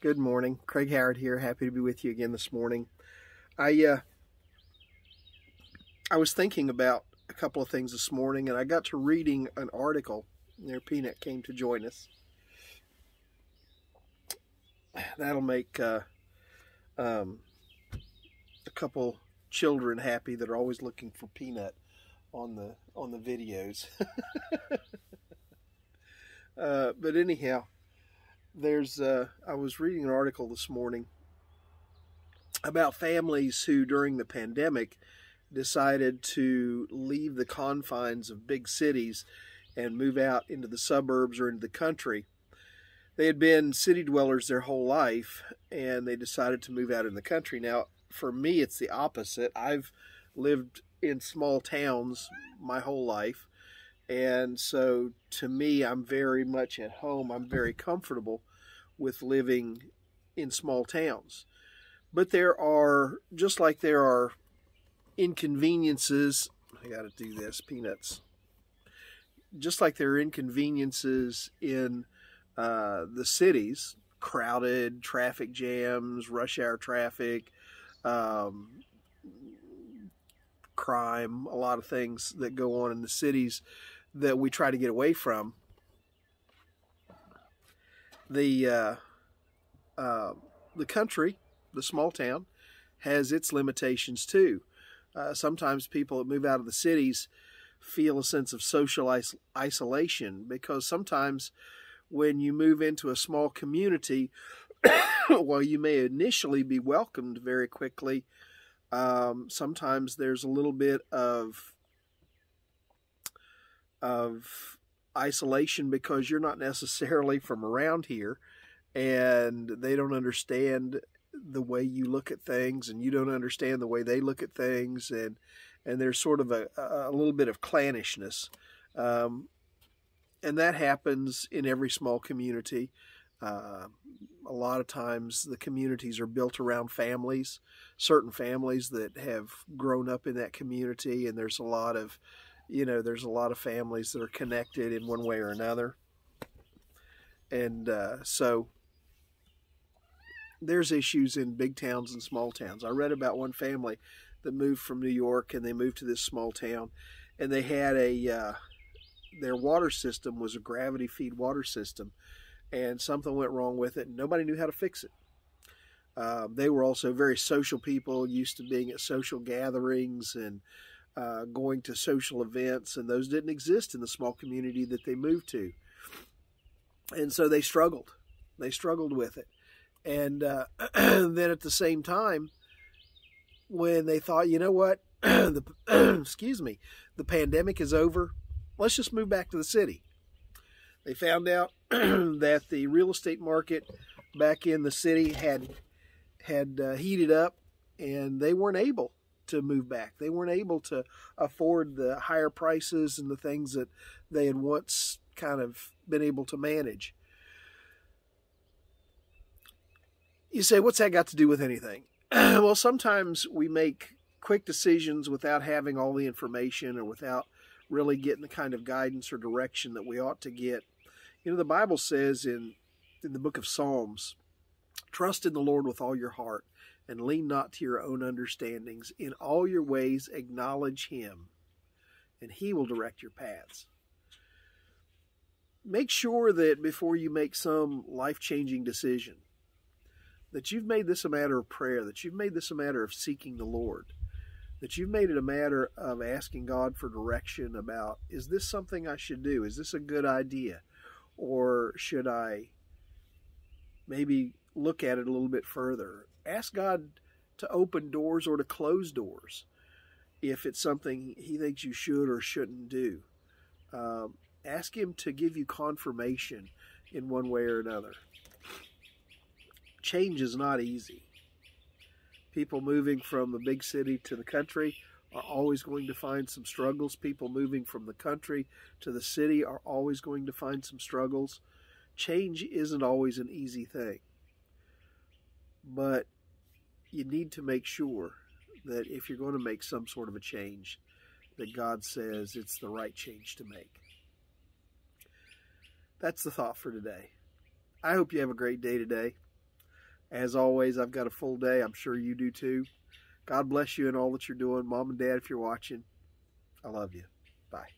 Good morning. Craig Howard here. Happy to be with you again this morning. I was thinking about a couple of things this morning, and I got to reading an article. There, Peanut came to join us. That'll make a couple children happy that are always looking for Peanut on the videos. But anyhow, I was reading an article this morning about families who during the pandemic decided to leave the confines of big cities and move out into the suburbs or into the country. They had been city dwellers their whole life, and they decided to move out in the country. Now, for me, it's the opposite. I've lived in small towns my whole life, and so to me, I'm very much at home. I'm very comfortable with living in small towns. But there are, just like there are inconveniences, I got to do this, Peanuts. Just like there are inconveniences in the cities, crowded traffic jams, rush hour traffic, crime, a lot of things that go on in the cities that we try to get away from. The country, the small town, has its limitations too. Sometimes people that move out of the cities feel a sense of social isolation, because sometimes when you move into a small community, while you may initially be welcomed very quickly, sometimes there's a little bit of isolation because you're not necessarily from around here, and they don't understand the way you look at things, and you don't understand the way they look at things, and there's sort of a little bit of clannishness, and that happens in every small community. A lot of times the communities are built around families, certain families that have grown up in that community, and there's a lot of families that are connected in one way or another. And so there's issues in big towns and small towns. I read about one family that moved from New York, and they moved to this small town, and they had their water system was a gravity feed water system, and something went wrong with it, and nobody knew how to fix it. They were also very social people, used to being at social gatherings and going to social events, and those didn't exist in the small community that they moved to. And so they struggled. They struggled with it. And then at the same time, when they thought, you know what, excuse me, the pandemic is over, let's just move back to the city. They found out that the real estate market back in the city had heated up, and they weren't able to move back. They weren't able to afford the higher prices and the things that they had once kind of been able to manage. You say, what's that got to do with anything? Well, sometimes we make quick decisions without having all the information, or without really getting the kind of guidance or direction that we ought to get. You know, the Bible says in the book of Psalms, trust in the Lord with all your heart, and lean not to your own understandings. In all your ways acknowledge Him, and He will direct your paths. Make sure that before you make some life-changing decision, that you've made this a matter of prayer, that you've made this a matter of seeking the Lord, that you've made it a matter of asking God for direction about, is this something I should do? Is this a good idea? Or should I maybe look at it a little bit further? Ask God to open doors or to close doors if it's something He thinks you should or shouldn't do. Ask Him to give you confirmation in one way or another. Change is not easy. People moving from the big city to the country are always going to find some struggles. People moving from the country to the city are always going to find some struggles. Change isn't always an easy thing. But you need to make sure that if you're going to make some sort of a change, that God says it's the right change to make. That's the thought for today. I hope you have a great day today. As always, I've got a full day. I'm sure you do too. God bless you and all that you're doing. Mom and Dad, if you're watching, I love you. Bye.